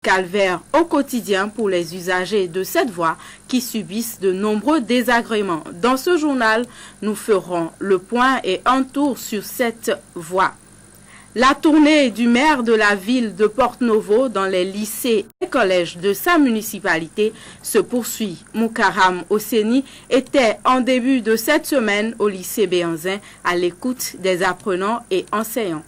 calvaire au quotidien pour les usagers de cette voie qui subissent de nombreux désagréments. Dans ce journal, nous ferons le point et un tour sur cette voie. La tournée du maire de la ville de Porto-Novo dans les lycées et collèges de sa municipalité se poursuit. Moukaram Oseni était en début de cette semaine au lycée Béanzin à l'écoute des apprenants et enseignants.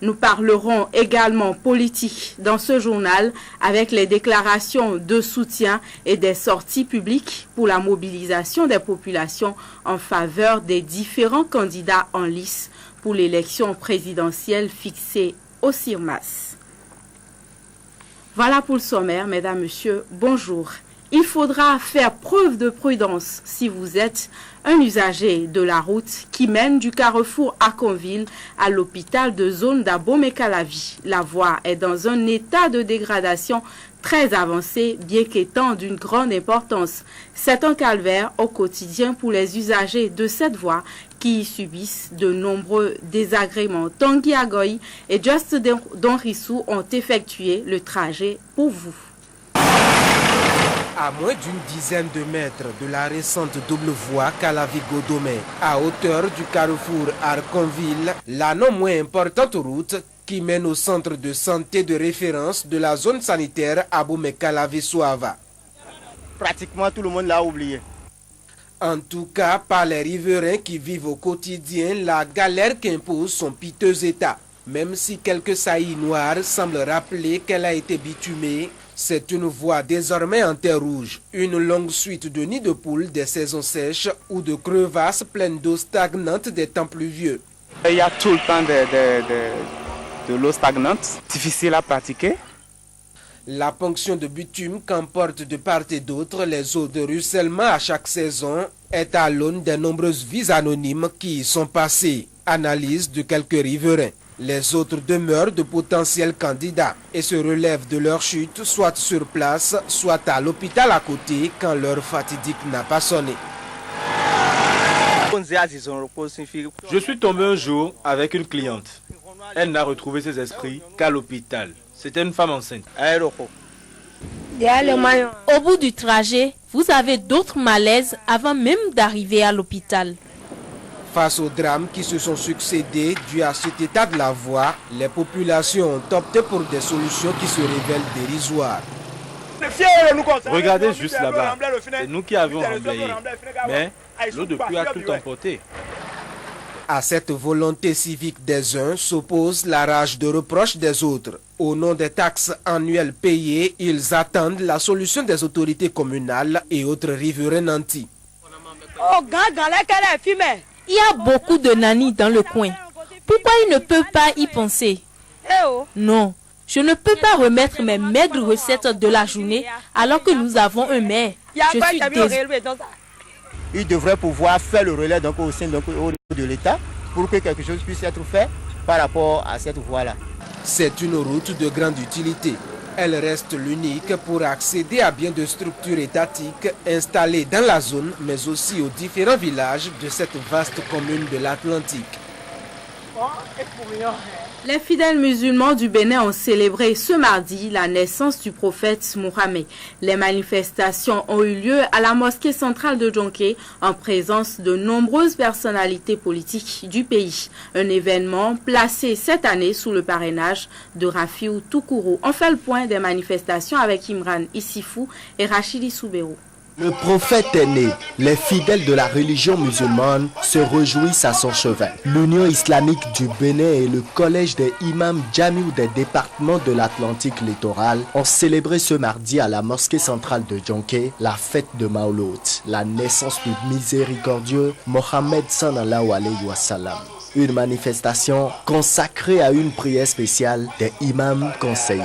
Nous parlerons également politique dans ce journal avec les déclarations de soutien et des sorties publiques pour la mobilisation des populations en faveur des différents candidats en lice pour l'élection présidentielle fixée au CIRMAS. Voilà pour le sommaire, mesdames, messieurs, bonjour. Il faudra faire preuve de prudence si vous êtes un usager de la route qui mène du carrefour Akonville à l'hôpital de zone d'Abomey-Calavi. La voie est dans un état de dégradation très avancé, bien qu'étant d'une grande importance. C'est un calvaire au quotidien pour les usagers de cette voie qui y subissent de nombreux désagréments. Tanguy Agoy et Just Donrissou ont effectué le trajet pour vous. À moins d'une dizaine de mètres de la récente double voie Calavi-Godomey, à hauteur du carrefour Arconville, la non moins importante route qui mène au centre de santé de référence de la zone sanitaire Abomey-Calavi-Soava. Pratiquement tout le monde l'a oublié. En tout cas, par les riverains qui vivent au quotidien la galère qu'impose son piteux état. Même si quelques saillies noires semblent rappeler qu'elle a été bitumée, c'est une voie désormais en terre rouge. Une longue suite de nids de poules des saisons sèches ou de crevasses pleines d'eau stagnante des temps pluvieux. Il y a tout le temps de l'eau stagnante, difficile à pratiquer. La ponction de bitume qu'emportent de part et d'autre les eaux de ruissellement à chaque saison est à l'aune des nombreuses vies anonymes qui y sont passées. Analyse de quelques riverains. Les autres demeurent de potentiels candidats et se relèvent de leur chute soit sur place, soit à l'hôpital à côté quand l'heure fatidique n'a pas sonné. Je suis tombé un jour avec une cliente. Elle n'a retrouvé ses esprits qu'à l'hôpital. C'était une femme enceinte. Au bout du trajet, vous avez d'autres malaises avant même d'arriver à l'hôpital. Face aux drames qui se sont succédés dû à cet état de la voie, les populations ont opté pour des solutions qui se révèlent dérisoires. Regardez juste là-bas, c'est nous qui avions remblayé, mais l'eau de pluie a tout emporté. À cette volonté civique des uns s'oppose la rage de reproche des autres. Au nom des taxes annuelles payées, ils attendent la solution des autorités communales et autres riverains nantis. Il y a beaucoup de nannies dans le coin. Pourquoi ils ne peuvent pas y penser? Non, je ne peux pas remettre mes maigres recettes de la journée alors que nous avons un maire. Je suis désolée. Il devrait pouvoir faire le relais donc, au sein donc, au niveau de l'État pour que quelque chose puisse être fait par rapport à cette voie-là. C'est une route de grande utilité. Elle reste l'unique pour accéder à bien de structures étatiques installées dans la zone, mais aussi aux différents villages de cette vaste commune de l'Atlantique. Les fidèles musulmans du Bénin ont célébré ce mardi la naissance du prophète Mohammed. Les manifestations ont eu lieu à la mosquée centrale de Djonké en présence de nombreuses personnalités politiques du pays. Un événement placé cette année sous le parrainage de Rafiou Toukourou. On fait le point des manifestations avec Imran Issifou et Rachidi Soubérou. Le prophète est né. Les fidèles de la religion musulmane se réjouissent à son chevet. L'Union islamique du Bénin et le collège des imams Jamiou des départements de l'Atlantique littoral ont célébré ce mardi à la mosquée centrale de Djonké la fête de Maouloud, la naissance du miséricordieux Mohammed sallallahu alayhi wa sallam. Une manifestation consacrée à une prière spéciale des imams conseillers.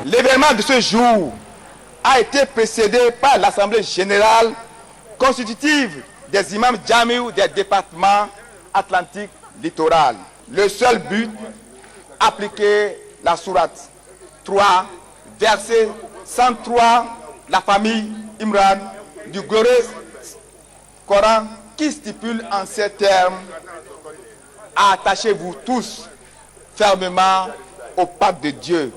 L'événement de ce jour a été précédé par l'Assemblée générale constitutive des imams Jamiou des départements Atlantique littoral. Le seul but, appliquer la sourate 3, verset 103, la famille Imran du glorieux Coran qui stipule en ces termes: attachez-vous tous fermement au pacte de Dieu.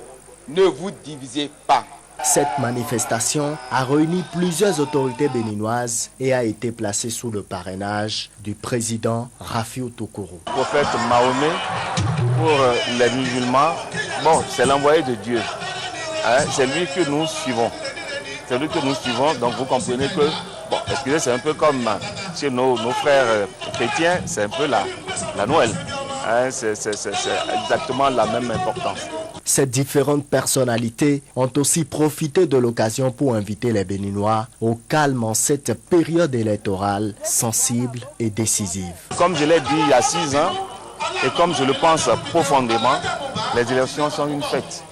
Ne vous divisez pas. Cette manifestation a réuni plusieurs autorités béninoises et a été placée sous le parrainage du président Rafiou Toukourou. Le prophète Mahomet, pour les musulmans, bon, c'est l'envoyé de Dieu. Hein, c'est lui que nous suivons. C'est lui que nous suivons, donc vous comprenez que, bon, excusez, c'est un peu comme chez nos frères chrétiens, c'est un peu la Noël. Hein, c'est exactement la même importance. Ces différentes personnalités ont aussi profité de l'occasion pour inviter les Béninois au calme en cette période électorale sensible et décisive. Comme je l'ai dit il y a 6 ans, et comme je le pense profondément, les élections sont une fête.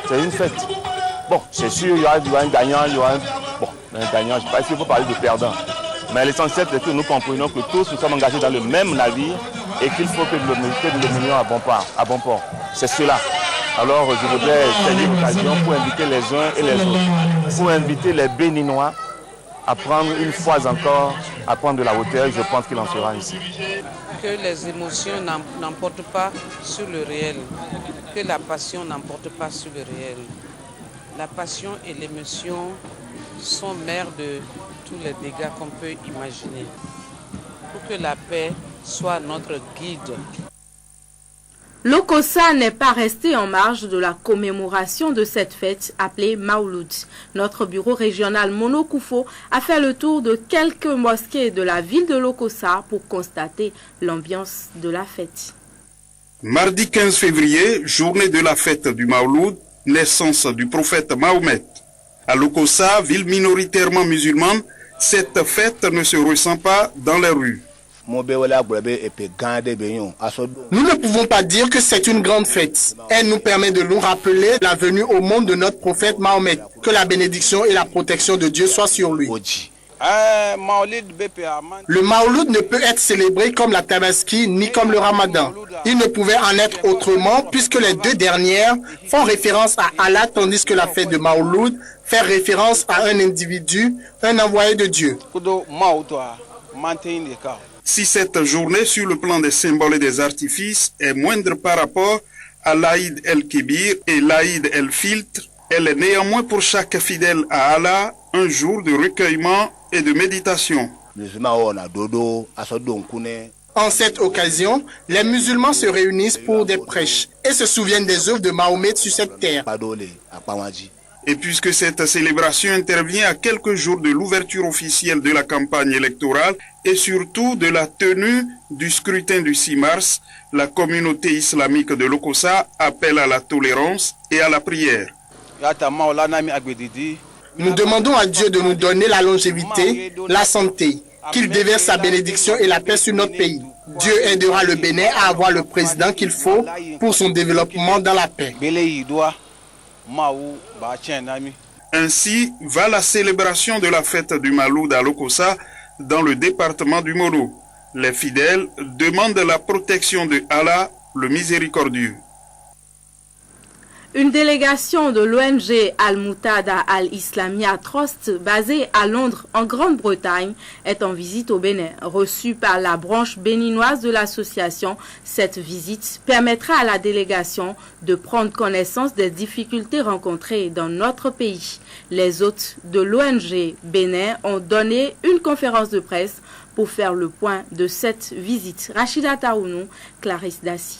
C'est une fête. Bon, c'est sûr, il y aura un gagnant, il y aura un gagnant, je ne sais pas s'il faut parler de perdant. Mais l'essentiel, c'est que nous comprenons que tous nous sommes engagés dans le même navire et qu'il faut que nous menions à bon port. C'est cela. Alors je voudrais saisir l'occasion pour inviter les uns et les autres, pour inviter les Béninois à prendre une fois encore, à prendre de la hauteur. Je pense qu'il en sera ainsi. Que les émotions n'emportent pas sur le réel, que la passion n'emporte pas sur le réel. La passion et l'émotion sont mères de tous les dégâts qu'on peut imaginer. Pour que la paix soit notre guide. L'Okossa n'est pas resté en marge de la commémoration de cette fête appelée Maouloud. Notre bureau régional Monokoufo a fait le tour de quelques mosquées de la ville de l'Okossa pour constater l'ambiance de la fête. Mardi 15 février, journée de la fête du Maouloud, naissance du prophète Mahomet. À l'Okossa, ville minoritairement musulmane, cette fête ne se ressent pas dans les rues. Nous ne pouvons pas dire que c'est une grande fête. Elle nous permet de nous rappeler la venue au monde de notre prophète Mahomet. Que la bénédiction et la protection de Dieu soient sur lui. Le Maouloud ne peut être célébré comme la Tabaski ni comme le Ramadan. Il ne pouvait en être autrement puisque les deux dernières font référence à Allah tandis que la fête de Maouloud fait référence à un individu, un envoyé de Dieu. Si cette journée sur le plan des symboles et des artifices est moindre par rapport à l'Aïd el-Kébir et l'Aïd el-Filtre, elle est néanmoins pour chaque fidèle à Allah un jour de recueillement et de méditation. En cette occasion, les musulmans se réunissent pour des prêches et se souviennent des œuvres de Mahomet sur cette terre. Et puisque cette célébration intervient à quelques jours de l'ouverture officielle de la campagne électorale et surtout de la tenue du scrutin du 6 mars, la communauté islamique de l'Okossa appelle à la tolérance et à la prière. Nous demandons à Dieu de nous donner la longévité, la santé, qu'il déverse sa bénédiction et la paix sur notre pays. Dieu aidera le Bénin à avoir le président qu'il faut pour son développement dans la paix. Ainsi va la célébration de la fête du Maouloud à l'Okossa dans le département du Moro. Les fidèles demandent la protection de Allah, le miséricordieux. Une délégation de l'ONG Al-Moutada Al-Islamia Trust, basée à Londres, en Grande-Bretagne, est en visite au Bénin. Reçue par la branche béninoise de l'association, cette visite permettra à la délégation de prendre connaissance des difficultés rencontrées dans notre pays. Les hôtes de l'ONG Bénin ont donné une conférence de presse pour faire le point de cette visite. Rachida Taounou, Clarisse Dassi.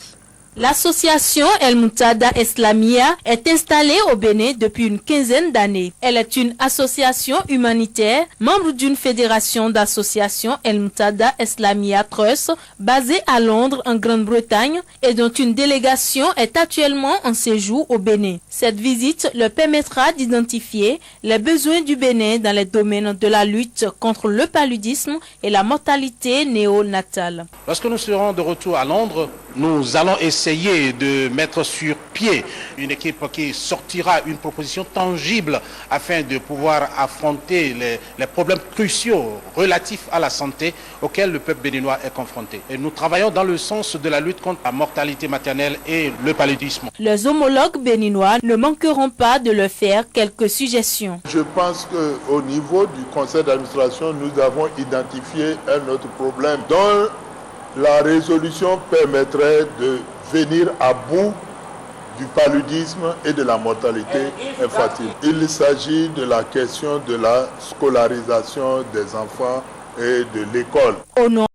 L'association El Moutada Islamia est installée au Bénin depuis une quinzaine d'années. Elle est une association humanitaire, membre d'une fédération d'associations El Moutada Islamia Trust, basée à Londres en Grande-Bretagne et dont une délégation est actuellement en séjour au Bénin. Cette visite leur permettra d'identifier les besoins du Bénin dans les domaines de la lutte contre le paludisme et la mortalité néonatale. Lorsque nous serons de retour à Londres, nous allons essayer de mettre sur pied une équipe qui sortira une proposition tangible afin de pouvoir affronter les problèmes cruciaux relatifs à la santé auxquels le peuple béninois est confronté. Et nous travaillons dans le sens de la lutte contre la mortalité maternelle et le paludisme. Les homologues béninois ne manqueront pas de leur faire quelques suggestions. Je pense qu'au niveau du conseil d'administration, nous avons identifié un autre problème dont La résolution permettrait de venir à bout du paludisme et de la mortalité infantile. Il s'agit de la question de la scolarisation des enfants et de l'école. Au nom